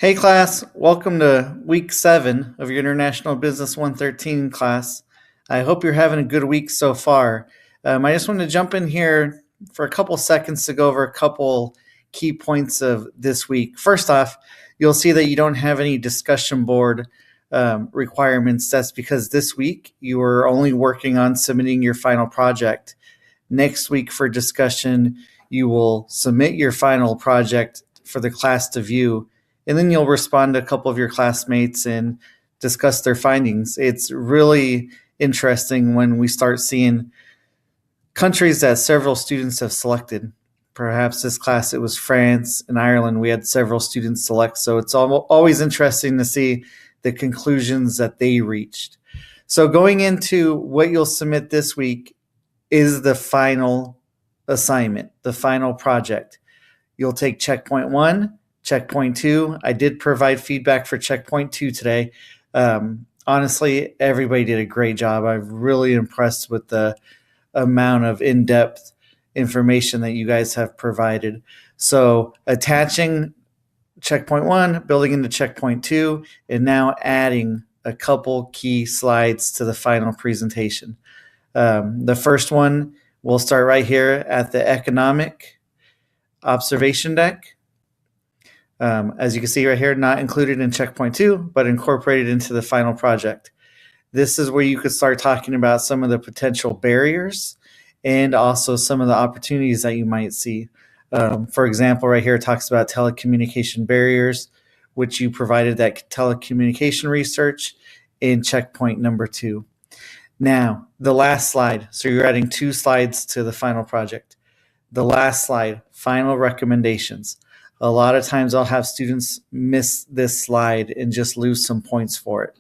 Hey class, welcome to week 7 of your International Business 113 class. I hope you're having a good week so far. I just wanted to jump in here for a couple seconds to go over a couple key points of this week. First off, you'll see that you don't have any discussion board requirements. That's because this week you are only working on submitting your final project. Next week for discussion, you will submit your final project for the class to view, and then you'll respond to a couple of your classmates and discuss their findings. It's really interesting when we start seeing countries that several students have selected. Perhaps this class, it was France and Ireland. We had several students select. So it's always interesting to see the conclusions that they reached. So going into what you'll submit this week is the final assignment, the final project. You'll take checkpoint 1, checkpoint 2. I did provide feedback for checkpoint 2 today. Honestly, everybody did a great job. I'm really impressed with the amount of in-depth information that you guys have provided. So attaching checkpoint 1, building into checkpoint 2, and now adding a couple key slides to the final presentation. The first one, we'll start right here at the economic observation deck. As you can see right here, not included in checkpoint 2, but incorporated into the final project. This is where you could start talking about some of the potential barriers and also some of the opportunities that you might see. For example, right here it talks about telecommunication barriers, which you provided that telecommunication research in checkpoint number 2. Now, the last slide. So you're adding 2 slides to the final project. The last slide, final recommendations. A lot of times I'll have students miss this slide and just lose some points for it.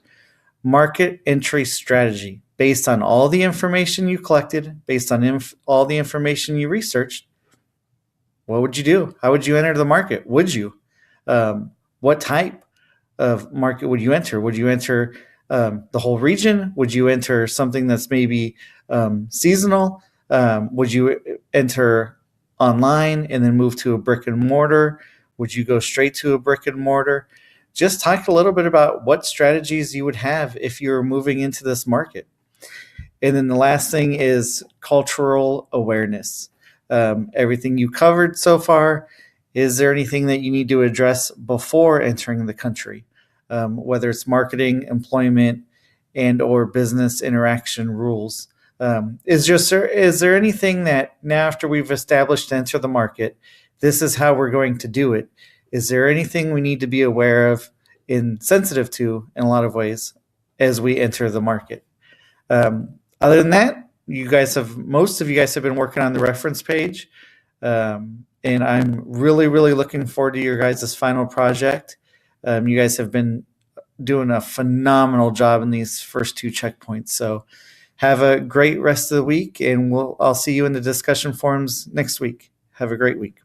Market entry strategy. Based on all the information you collected, based on all the information you researched, what would you do? How would you enter the market? Would you? What type of market would you enter? Would you enter the whole region? Would you enter something that's maybe seasonal? Would you enter online and then move to a brick and mortar? Would you go straight to a brick and mortar? Just talk a little bit about what strategies you would have if you were moving into this market. And then the last thing is cultural awareness. Everything you covered so far, is there anything that you need to address before entering the country? Whether it's marketing, employment, and or business interaction rules. Is there anything that now after we've established to enter the market, this is how we're going to do it? Is there anything we need to be aware of and sensitive to in a lot of ways as we enter the market? Other than that, most of you guys have been working on the reference page. And I'm really, really looking forward to your guys' final project. You guys have been doing a phenomenal job in these first 2 checkpoints. So have a great rest of the week, and I'll see you in the discussion forums next week. Have a great week.